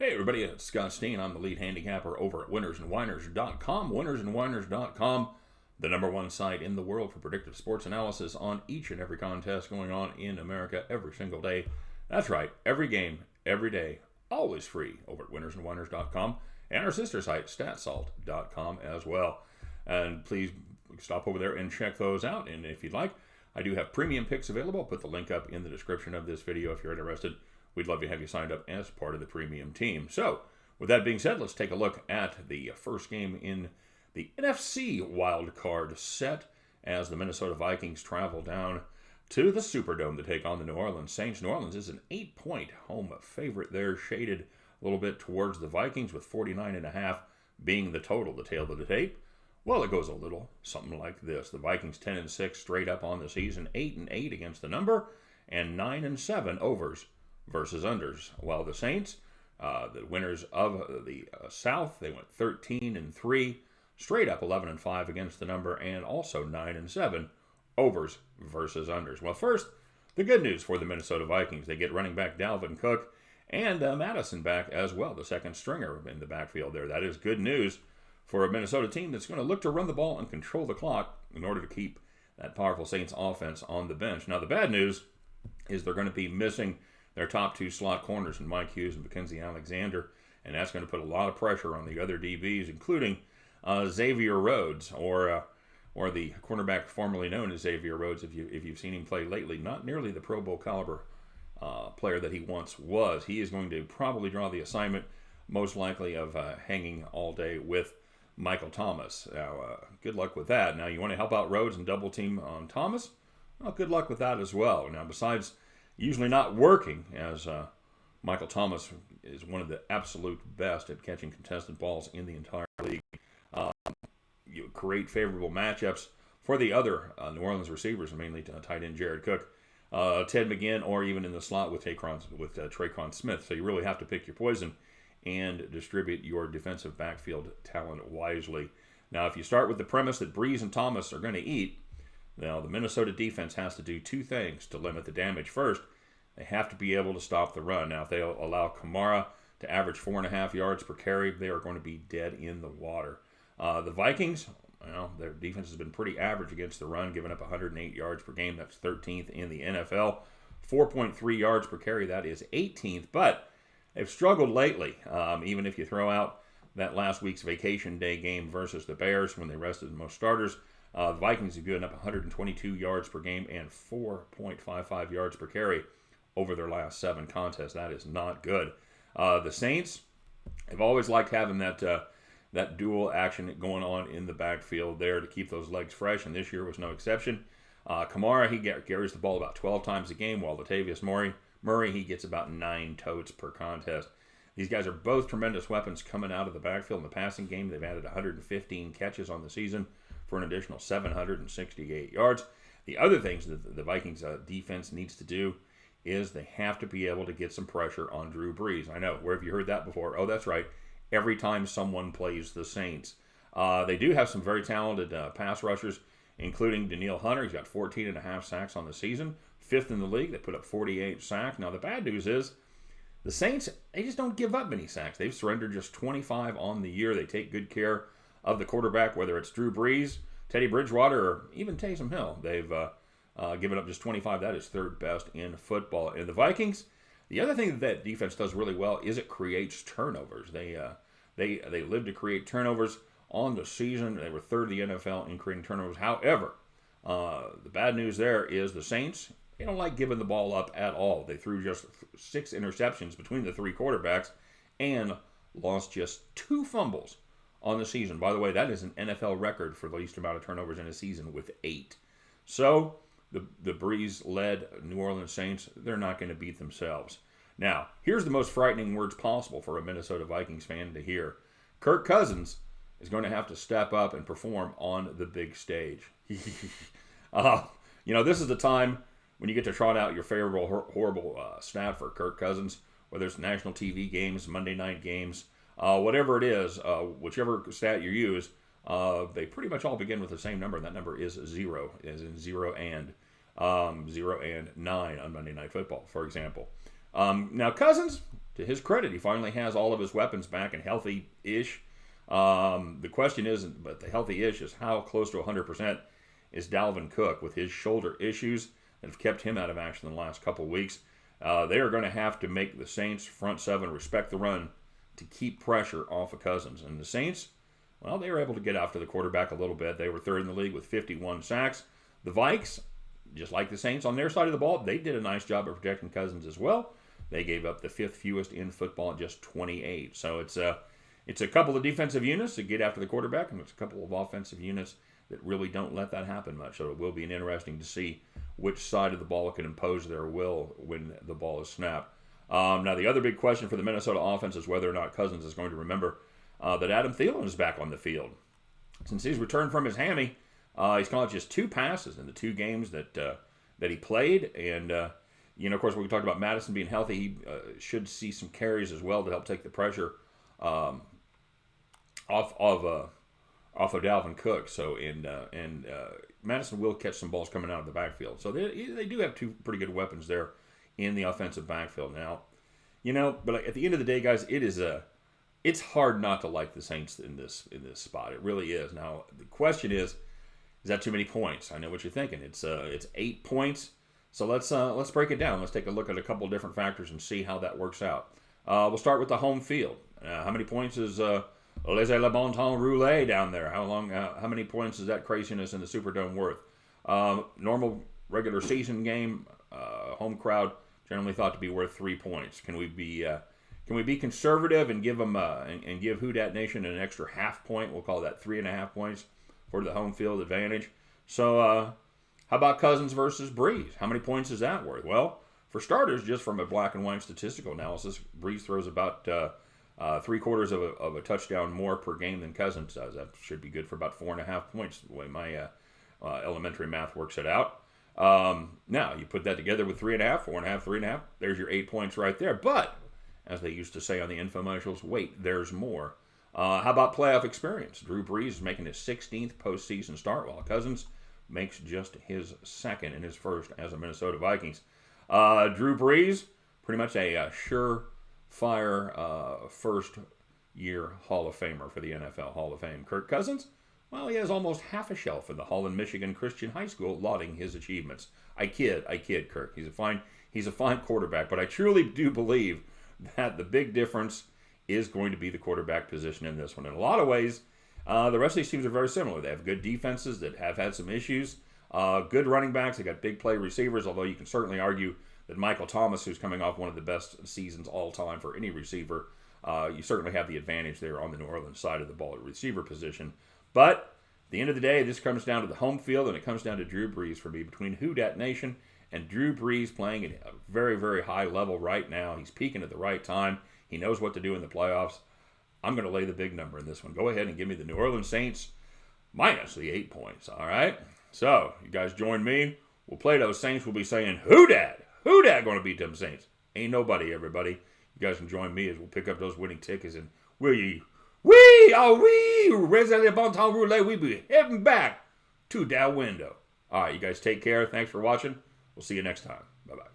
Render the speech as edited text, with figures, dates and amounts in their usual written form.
Hey everybody, it's Scott Steen. I'm the lead handicapper over at winnersandwhiners.com. Winnersandwhiners.com, the number one site in the world for predictive sports analysis on each and every contest going on in America every single day. That's right, every game, every day, always free over at winnersandwhiners.com and our sister site, statsalt.com as well. And please stop over there and check those out. And if you'd like, I do have premium picks available. I'll put the link up in the description of this video if you're interested. We'd love to have you signed up as part of the premium team. So, with that being said, let's take a look at the first game in the NFC wildcard set as the Minnesota Vikings travel down to the Superdome to take on the New Orleans Saints. New Orleans is an 8-point home favorite there, shaded a little bit towards the Vikings with 49.5 being the total. The tail of the tape, well, it goes a little something like this. The Vikings 10-6 straight up on the season, 8-8 against the number, and 9-7 overs versus unders. While the Saints, the winners of the South, they went 13-3, straight up 11-5 against the number, and also 9-7 overs versus unders. Well, first, the good news for the Minnesota Vikings. They get running back Dalvin Cook and Madison back as well, the second stringer in the backfield there. That is good news for a Minnesota team that's going to look to run the ball and control the clock in order to keep that powerful Saints offense on the bench. Now, the bad news is they're going to be missing their top two slot corners in Mike Hughes and Mackenzie Alexander, and that's going to put a lot of pressure on the other DBs, including Xavier Rhodes, or the cornerback formerly known as Xavier Rhodes, if you've seen him play lately. Not nearly the Pro Bowl caliber player that he once was. He is going to probably draw the assignment, most likely, of hanging all day with Michael Thomas. Now, good luck with that. Now, you want to help out Rhodes and double team on Thomas? Well, good luck with that as well. Now, besides usually not working, as Michael Thomas is one of the absolute best at catching contested balls in the entire league. You create favorable matchups for the other New Orleans receivers, mainly tight end Jared Cook, Ted McGinn, or even in the slot with Traquan Smith. So you really have to pick your poison and distribute your defensive backfield talent wisely. Now, if you start with the premise that Breeze and Thomas are going to eat, now, the Minnesota defense has to do two things to limit the damage. First, they have to be able to stop the run. Now, if they allow Kamara to average 4.5 yards per carry, they are going to be dead in the water. The Vikings, their defense has been pretty average against the run, giving up 108 yards per game. That's 13th in the NFL. 4.3 yards per carry, that is 18th. But they've struggled lately, even if you throw out that last week's vacation day game versus the Bears when they rested most starters. The Vikings have given up 122 yards per game and 4.55 yards per carry over their last 7 contests. That is not good. The Saints have always liked having that dual action going on in the backfield there to keep those legs fresh, and this year was no exception. Kamara, he carries the ball about 12 times a game, while Latavius Murray, he gets about 9 totes per contest. These guys are both tremendous weapons coming out of the backfield in the passing game. They've added 115 catches on the season for an additional 768 yards. The other things that the Vikings defense needs to do is they have to be able to get some pressure on Drew Brees. I know, where have you heard that before? Oh, that's right. Every time someone plays the Saints. They do have some very talented pass rushers, including Danielle Hunter. He's got 14.5 sacks on the season. 5th in the league. They put up 48 sacks. Now, the bad news is the Saints, they just don't give up many sacks. They've surrendered just 25 on the year. They take good care of the quarterback, whether it's Drew Brees, Teddy Bridgewater, or even Taysom Hill. They've given up just 25. That is 3rd best in football. And the Vikings, the other thing that defense does really well is it creates turnovers. They live to create turnovers on the season. They were 3rd in the NFL in creating turnovers. However, the bad news there is the Saints, they don't like giving the ball up at all. They threw just 6 interceptions between the 3 quarterbacks and lost just 2 fumbles on the season. By the way, that is an NFL record for the least amount of turnovers in a season with 8. So, the Breeze-led New Orleans Saints, they're not going to beat themselves. Now, here's the most frightening words possible for a Minnesota Vikings fan to hear. Kirk Cousins is going to have to step up and perform on the big stage. This is the time when you get to trot out your favorable, horrible stat for Kirk Cousins, whether it's national TV games, Monday night games, whatever it is, whichever stat you use, they pretty much all begin with the same number, and that number is 0, as in 0 and 9 on Monday Night Football, for example. Now, Cousins, to his credit, he finally has all of his weapons back and healthy-ish. The question isn't, but the healthy-ish is how close to 100% is Dalvin Cook with his shoulder issues that have kept him out of action in the last couple weeks. They are going to have to make the Saints' front seven respect the run to keep pressure off of Cousins. And the Saints, well, they were able to get after the quarterback a little bit. They were third in the league with 51 sacks. The Vikes, just like the Saints on their side of the ball, they did a nice job of protecting Cousins as well. They gave up the fifth fewest in football at just 28. So it's a couple of defensive units that get after the quarterback, and it's a couple of offensive units that really don't let that happen much. So it will be interesting to see which side of the ball can impose their will when the ball is snapped. Now, the other big question for the Minnesota offense is whether or not Cousins is going to remember that Adam Thielen is back on the field. Since he's returned from his hammy, he's caught just 2 passes in the 2 games that he played. And, of course, when we talked about Madison being healthy, he should see some carries as well to help take the pressure off of Dalvin Cook. So, and Madison will catch some balls coming out of the backfield. So they do have 2 pretty good weapons there in the offensive backfield now. But at the end of the day, guys, it's hard not to like the Saints in this spot. It really is. Now, the question is that too many points? I know what you're thinking. It's 8 points. So let's break it down. Let's take a look at a couple different factors and see how that works out. We'll start with the home field. How many points is Laissez le bon temps rouler down there? How many points is that craziness in the Superdome worth? Normal regular season game, home crowd generally thought to be worth 3 points. Can we be conservative and give them and give Who Dat Nation an extra half point? We'll call that 3.5 points for the home field advantage. So how about Cousins versus Breeze? How many points is that worth? Well, for starters, just from a black and white statistical analysis, Breeze throws about 3/4 of a touchdown more per game than Cousins does. That should be good for about 4.5 points, the way my elementary math works it out. Now, you put that together with 3.5, 4.5, 3.5, there's your 8 points right there. But, as they used to say on the infomercials, wait, there's more. How about playoff experience? Drew Brees is making his 16th postseason start, while Cousins makes just his 2nd and his 1st as a Minnesota Vikings. Drew Brees, pretty much a surefire first-year Hall of Famer for the NFL Hall of Fame. Kirk Cousins, well, he has almost half a shelf in the Holland, Michigan Christian High School lauding his achievements. I kid, Kirk. He's a fine quarterback, but I truly do believe that the big difference is going to be the quarterback position in this one. In a lot of ways, the rest of these teams are very similar. They have good defenses that have had some issues, good running backs. They got big play receivers, although you can certainly argue that Michael Thomas, who's coming off one of the best seasons all time for any receiver, you certainly have the advantage there on the New Orleans side of the ball at receiver position. But at the end of the day, this comes down to the home field, and it comes down to Drew Brees for me. Between Who Dat Nation and Drew Brees playing at a very, very high level right now, he's peaking at the right time. He knows what to do in the playoffs. I'm going to lay the big number in this one. Go ahead and give me the New Orleans Saints minus the 8 points, all right? So, you guys join me. We'll play those Saints. We'll be saying, Who Dat? Who Dat going to beat them Saints? Ain't nobody, everybody. You guys can join me as we'll pick up those winning tickets. And will you? Raise le bon temps roulé. We be heading back to that window. All right, you guys take care. Thanks for watching. We'll see you next time. Bye-bye.